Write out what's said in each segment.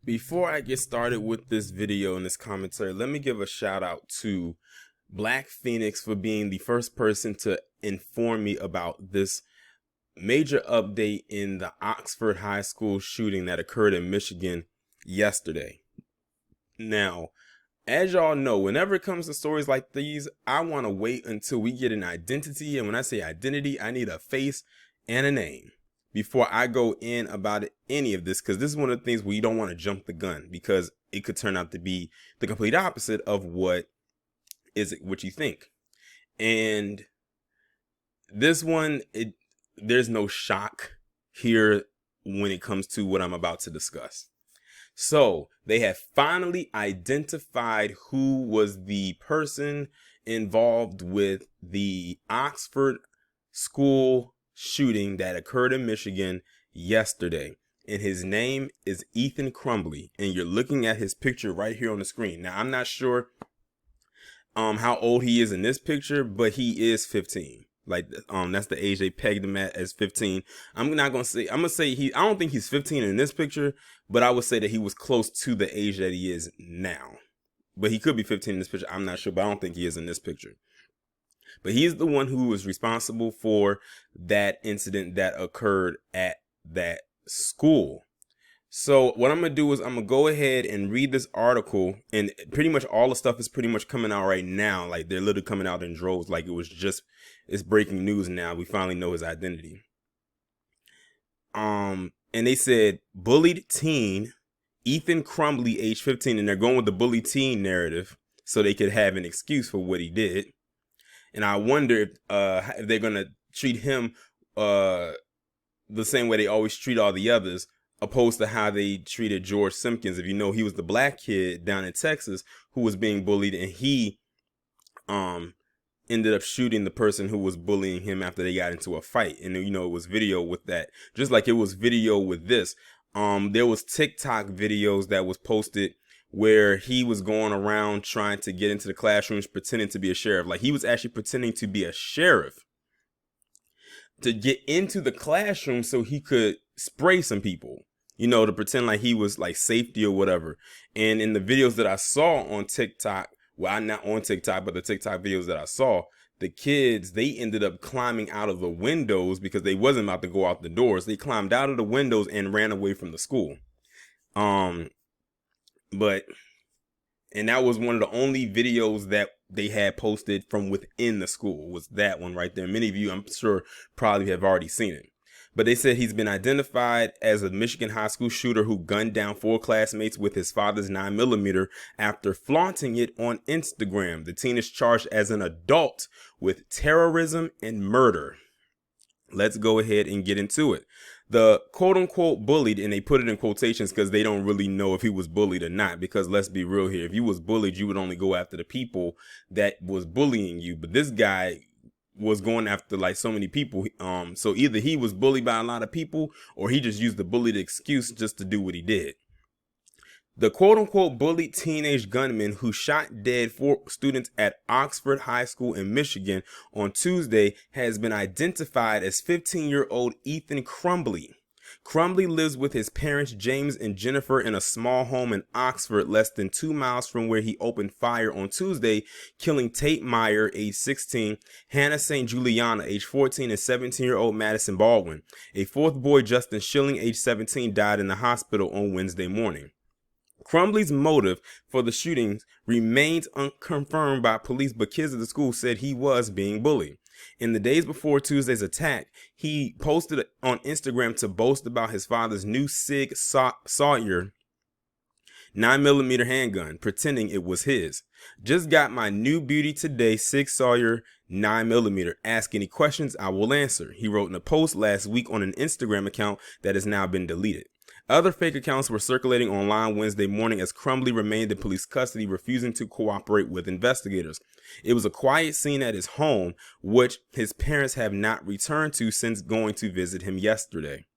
Before I get started with this video and this commentary, let me give a shout out to Black Phoenix for being the first person to inform me about this major update in the Oxford High School shooting that occurred in Michigan yesterday. Now, as y'all know, whenever it comes to stories like these, I want to wait until we get an identity. And when I say identity, I need a face and a name before I go in about any of this, because this is one of the things where you don't want to jump the gun, because it could turn out to be the complete opposite of what you think. And this one, there's no shock here when it comes to what I'm about to discuss. So they have finally identified who was the person involved with the Oxford school shooting that occurred in Michigan yesterday. And his name is Ethan Crumbley. And you're looking at his picture right here on the screen. Now, I'm not sure how old he is in this picture, but he is 15. Like, that's the age they pegged him at, as 15. I'm gonna say I don't think he's 15 in this picture, but I would say that he was close to the age that he is now. But he could be 15 in this picture. I'm not sure, but I don't think he is in this picture. But he's the one who was responsible for that incident that occurred at that school. So what I'm going to do is I'm going to go ahead and read this article, and pretty much all the stuff is pretty much coming out right now. Like, they're literally coming out in droves. Like, it's breaking news now. We finally know his identity. And they said bullied teen Ethan Crumbley, age 15, and they're going with the bully teen narrative so they could have an excuse for what he did. And I wonder if they're going to treat him the same way they always treat all the others, opposed to how they treated George Simpkins. If you know, he was the black kid down in Texas who was being bullied, and he ended up shooting the person who was bullying him after they got into a fight. And, you know, it was video with that, just like it was video with this. There was TikTok videos that was posted where he was going around trying to get into the classrooms pretending to be a sheriff. Like, he was actually pretending to be a sheriff to get into the classroom so he could spray some people, you know, to pretend like he was like safety or whatever. And in the videos that I saw on TikTok, well, not on TikTok, but the TikTok videos that I saw, the kids, they ended up climbing out of the windows because they wasn't about to go out the doors. They climbed out of the windows and ran away from the school. And that was one of the only videos that they had posted from within the school, was that one right there. Many of you, I'm sure, probably have already seen it. But they said he's been identified as a Michigan high school shooter who gunned down 4 classmates with his father's 9mm after flaunting it on Instagram. The teen is charged as an adult with terrorism and murder. Let's go ahead and get into it. The quote unquote bullied, and they put it in quotations because they don't really know if he was bullied or not, because let's be real here. If you was bullied, you would only go after the people that was bullying you. But this guy was going after like so many people. So either he was bullied by a lot of people, or he just used the bullied excuse just to do what he did. The quote-unquote bullied teenage gunman who shot dead 4 students at Oxford High School in Michigan on Tuesday has been identified as 15-year-old Ethan Crumbley. Crumbley lives with his parents, James and Jennifer, in a small home in Oxford, less than 2 miles from where he opened fire on Tuesday, killing Tate Meyer, age 16, Hannah St. Juliana, age 14, and 17-year-old Madison Baldwin. A 4th boy, Justin Schilling, age 17, died in the hospital on Wednesday morning. Crumbley's motive for the shootings remains unconfirmed by police, but kids at the school said he was being bullied. In the days before Tuesday's attack, he posted on Instagram to boast about his father's new Sig Sauer 9mm handgun, pretending it was his. Just got my new beauty today, Sig Sauer 9mm. Ask any questions, I will answer, he wrote in a post last week on an Instagram account that has now been deleted. Other fake accounts were circulating online Wednesday morning as Crumbley remained in police custody, refusing to cooperate with investigators. It was a quiet scene at his home, which his parents have not returned to since going to visit him yesterday.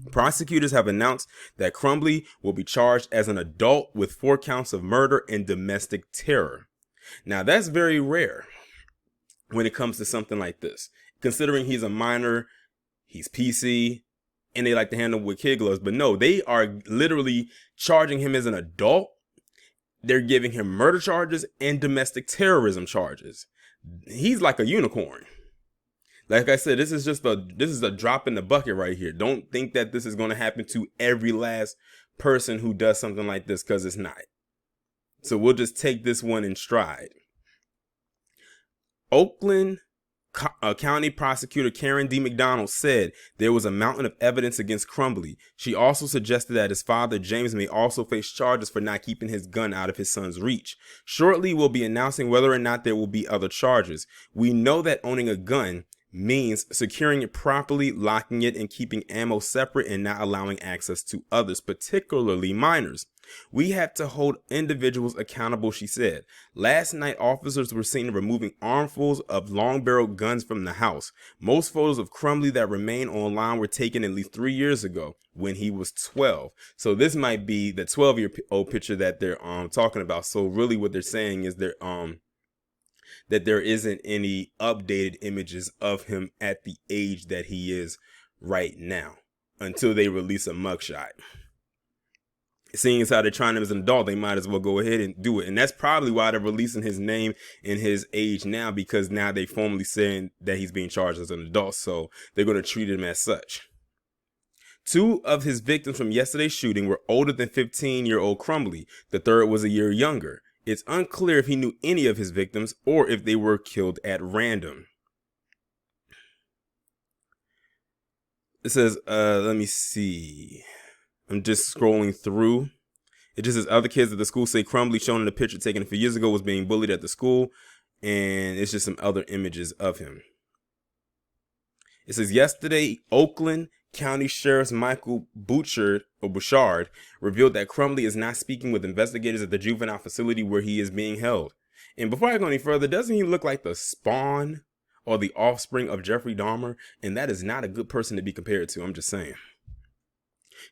Prosecutors have announced that Crumbley will be charged as an adult with 4 counts of murder and domestic terror. Now, that's very rare when it comes to something like this, considering he's a minor, he's PC, and they like to handle with kid gloves. But no, they are literally charging him as an adult. They're giving him murder charges and domestic terrorism charges. He's like a unicorn. Like I said, this is a drop in the bucket right here. Don't think that this is going to happen to every last person who does something like this, because it's not. So we'll just take this one in stride. Oakland County Prosecutor Karen D. McDonald said there was a mountain of evidence against Crumbley. She also suggested that his father, James, may also face charges for not keeping his gun out of his son's reach. Shortly, we'll be announcing whether or not there will be other charges. We know that owning a gun means securing it properly, locking it, and keeping ammo separate and not allowing access to others, particularly minors. We have to hold individuals accountable, she said. Last night, officers were seen removing armfuls of long-barreled guns from the house. Most photos of Crumbley that remain online were taken at least 3 years ago when he was 12. So this might be the 12-year-old picture that they're talking about. So really what they're saying is that there isn't any updated images of him at the age that he is right now until they release a mugshot. Seeing as how they're trying him as an adult, they might as well go ahead and do it. And that's probably why they're releasing his name and his age now, because now they formally saying that he's being charged as an adult. So they're going to treat him as such. 2 of his victims from yesterday's shooting were older than 15-year-old Crumbley. The third was a year younger. It's unclear if he knew any of his victims or if they were killed at random. It says, let me see. I'm just scrolling through. It just says other kids at the school say Crumbley, shown in the picture taken a few years ago, was being bullied at the school. And it's just some other images of him. It says yesterday, Oakland County Sheriff Michael Bouchard revealed that Crumbley is not speaking with investigators at the juvenile facility where he is being held. And before I go any further, doesn't he look like the spawn or the offspring of Jeffrey Dahmer? And that is not a good person to be compared to. I'm just saying.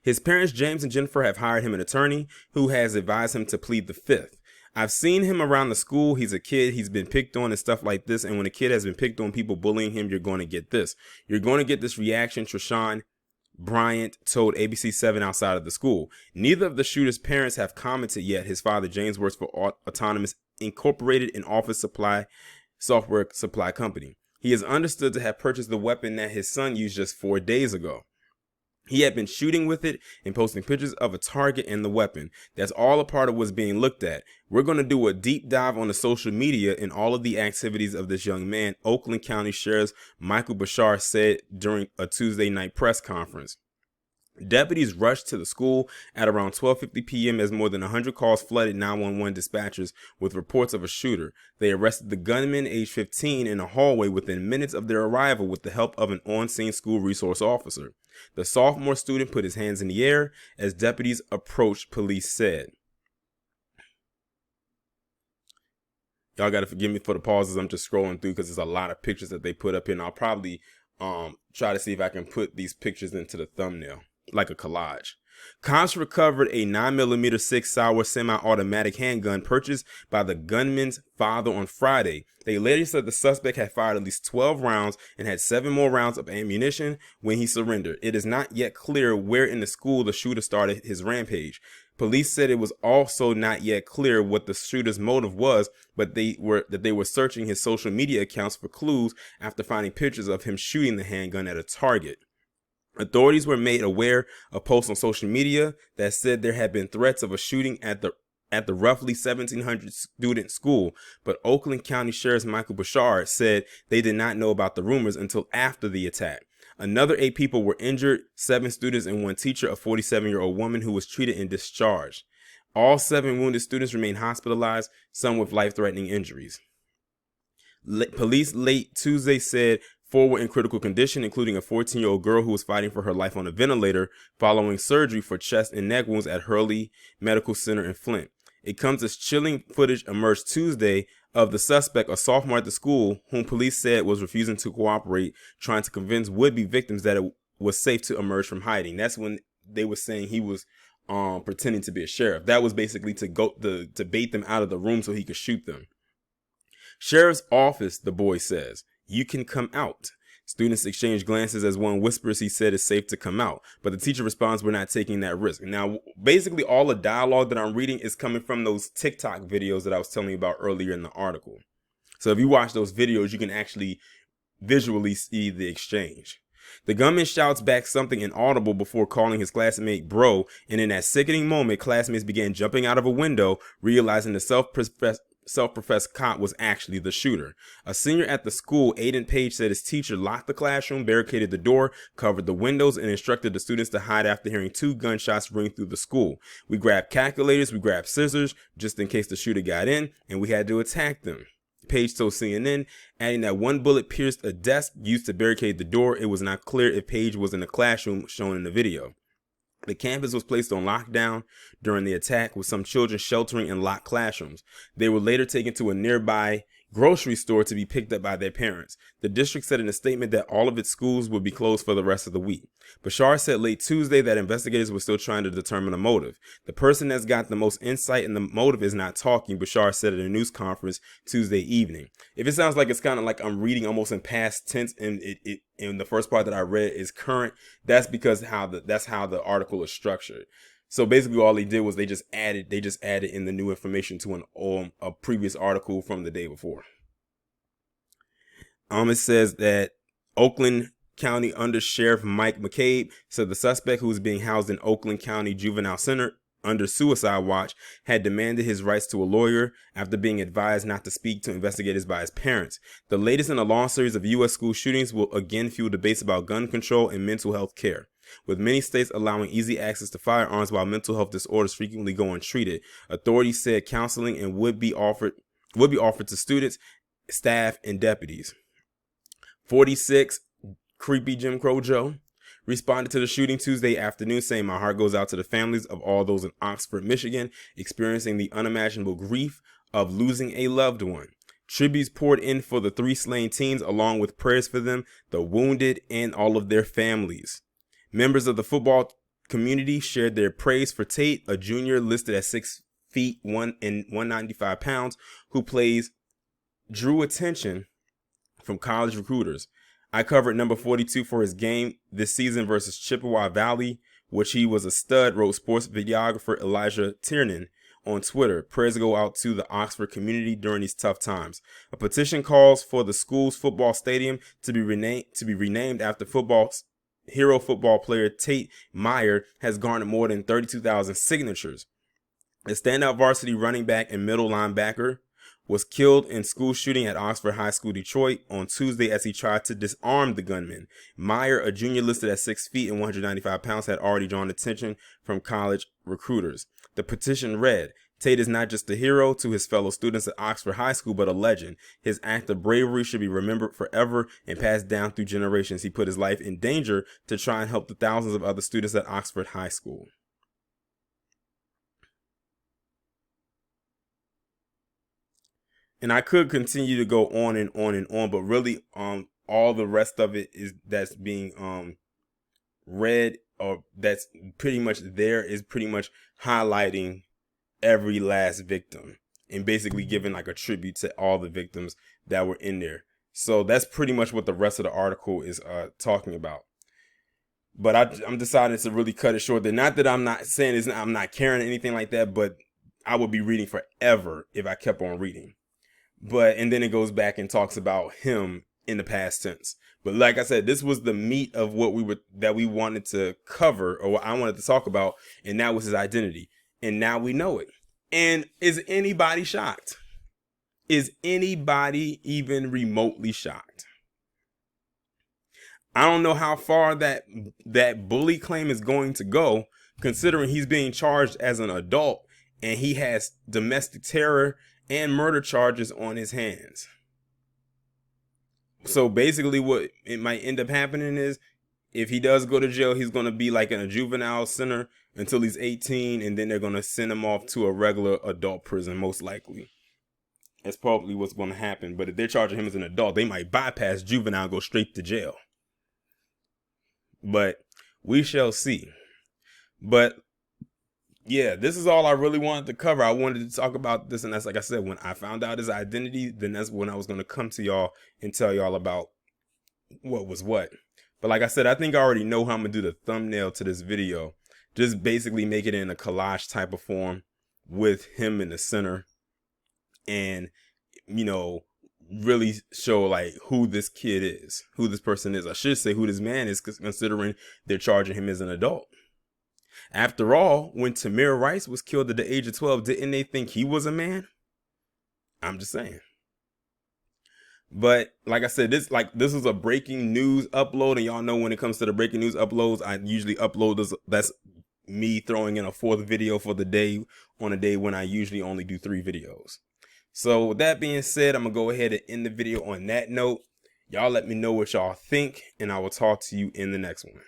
His parents, James and Jennifer, have hired him an attorney who has advised him to plead the fifth. I've seen him around the school. He's a kid. He's been picked on and stuff like this. And when a kid has been picked on, people bullying him, you're going to get this. You're going to get this reaction, Treshawn Bryant told ABC7 outside of the school. Neither of the shooter's parents have commented yet. His father, James, works for Autonomous Incorporated, an office software supply company. He is understood to have purchased the weapon that his son used just 4 days ago. He had been shooting with it and posting pictures of a target and the weapon. That's all a part of what's being looked at. We're going to do a deep dive on the social media and all of the activities of this young man, Oakland County Sheriff Michael Bouchard said during a Tuesday night press conference. Deputies rushed to the school at around 12:50 p.m. as more than 100 calls flooded 911 dispatchers with reports of a shooter. They arrested the gunman, age 15, in a hallway within minutes of their arrival with the help of an on-scene school resource officer. The sophomore student put his hands in the air as deputies approached, police said. Y'all got to forgive me for the pauses. I'm just scrolling through because there's a lot of pictures that they put up here. And I'll probably try to see if I can put these pictures into the thumbnail, like a collage. Cops recovered a 9mm Sig Sauer semi-automatic handgun purchased by the gunman's father on Friday. They later said the suspect had fired at least 12 rounds and had 7 more rounds of ammunition when he surrendered. It is not yet clear where in the school the shooter started his rampage. Police said it was also not yet clear what the shooter's motive was, but they were searching his social media accounts for clues after finding pictures of him shooting the handgun at a target. Authorities were made aware of posts on social media that said there had been threats of a shooting at the roughly 1,700 student school, but Oakland County Sheriff Michael Bouchard said they did not know about the rumors until after the attack. Another 8 people were injured, 7 students and 1 teacher, a 47-year-old woman who was treated and discharged. All 7 wounded students remain hospitalized, some with life-threatening injuries. Police late Tuesday said 4 were in critical condition, including a 14-year-old girl who was fighting for her life on a ventilator following surgery for chest and neck wounds at Hurley Medical Center in Flint. It comes as chilling footage emerged Tuesday of the suspect, a sophomore at the school, whom police said was refusing to cooperate, trying to convince would-be victims that it was safe to emerge from hiding. That's when they were saying he was pretending to be a sheriff. That was basically to bait them out of the room so he could shoot them. Sheriff's office, the boy says. You can come out. Students exchange glances as one whispers he said it's safe to come out, but the teacher responds, we're not taking that risk. Now, basically all the dialogue that I'm reading is coming from those TikTok videos that I was telling you about earlier in the article. So if you watch those videos, you can actually visually see the exchange. The gunman shouts back something inaudible before calling his classmate bro, and in that sickening moment, classmates began jumping out of a window, realizing the self-professed cop was actually the shooter. A senior at the school, Aiden Page, said his teacher locked the classroom, barricaded the door, covered the windows, and instructed the students to hide after hearing 2 gunshots ring through the school. We grabbed calculators, we grabbed scissors, just in case the shooter got in, and we had to attack them. Page told CNN, adding that one bullet pierced a desk used to barricade the door. It was not clear if Page was in the classroom shown in the video. The campus was placed on lockdown during the attack, with some children sheltering in locked classrooms. They were later taken to a nearby grocery store to be picked up by their parents. The district said in a statement that all of its schools would be closed for the rest of the week. Bashar said late Tuesday that investigators were still trying to determine a motive. The person that's got the most insight in the motive is not talking, Bashar said at a news conference Tuesday evening. If it sounds like it's kind of like I'm reading almost in past tense and in the first part that I read is current, that's because that's how the article is structured. So basically all they did was they just added in the new information to a previous article from the day before. It says that Oakland County Under Sheriff Mike McCabe said the suspect, who was being housed in Oakland County Juvenile Center under suicide watch, had demanded his rights to a lawyer after being advised not to speak to investigators by his parents. The latest in a long series of U.S. school shootings will again fuel debates about gun control and mental health care. With many states allowing easy access to firearms while mental health disorders frequently go untreated, authorities said counseling and would be offered to students, staff, and deputies. 46, Creepy Jim Crow Joe, responded to the shooting Tuesday afternoon, saying, "My heart goes out to the families of all those in Oxford, Michigan, experiencing the unimaginable grief of losing a loved one. Tributes poured in for the 3 slain teens, along with prayers for them, the wounded, and all of their families." Members of the football community shared their praise for Tate, a junior listed at 6 feet 1 and 195 pounds, who drew attention from college recruiters. "I covered number 42 for his game this season versus Chippewa Valley, which he was a stud," wrote sports videographer Elijah Tiernan on Twitter. Prayers go out to the Oxford community during these tough times. A petition calls for the school's football stadium to be renamed after hero football player Tate Meyer has garnered more than 32,000 signatures. The standout varsity running back and middle linebacker was killed in school shooting at Oxford High School, Detroit on Tuesday as he tried to disarm the gunman. Meyer, a junior listed at 6 feet and 195 pounds, had already drawn attention from college recruiters. The petition read, "Tate is not just a hero to his fellow students at Oxford High School, but a legend. His act of bravery should be remembered forever and passed down through generations. He put his life in danger to try and help the thousands of other students at Oxford High School." And I could continue to go on and on and on, but really, all the rest of it that's being read, or that's pretty much there, is pretty much highlighting every last victim and basically giving like a tribute to all the victims that were in there. So that's pretty much what the rest of the article is talking about. But I'm deciding to really cut it short. Not that I'm not saying I'm not caring or anything like that, but I would be reading forever if I kept on reading. And then it goes back and talks about him in the past tense. But like I said, this was the meat of what we wanted to cover, or what I wanted to talk about, and that was his identity. And now we know it. And is anybody shocked? Is anybody even remotely shocked? I don't know how far that bully claim is going to go, considering he's being charged as an adult and he has domestic terror and murder charges on his hands. So basically what it might end up happening is, if he does go to jail, he's going to be like in a juvenile center until he's 18, and then they're going to send him off to a regular adult prison, most likely. That's probably what's going to happen. But if they're charging him as an adult, they might bypass juvenile and go straight to jail. But we shall see. But yeah, this is all I really wanted to cover. I wanted to talk about this, and that's, like I said, when I found out his identity, then that's when I was going to come to y'all and tell y'all about what was what. But like I said, I think I already know how I'm gonna do the thumbnail to this video. Just basically make it in a collage type of form with him in the center, and you know, really show like who this kid is, who this person is. I should say who this man is, considering they're charging him as an adult. After all, when Tamir Rice was killed at the age of 12, didn't they think he was a man? I'm just saying. But like I said, this is a breaking news upload, and y'all know when it comes to the breaking news uploads, I usually upload this. That's me throwing in a 4th video for the day on a day when I usually only do 3 videos. So with that being said, I'm gonna go ahead and end the video on that note. Y'all let me know what y'all think, and I will talk to you in the next one.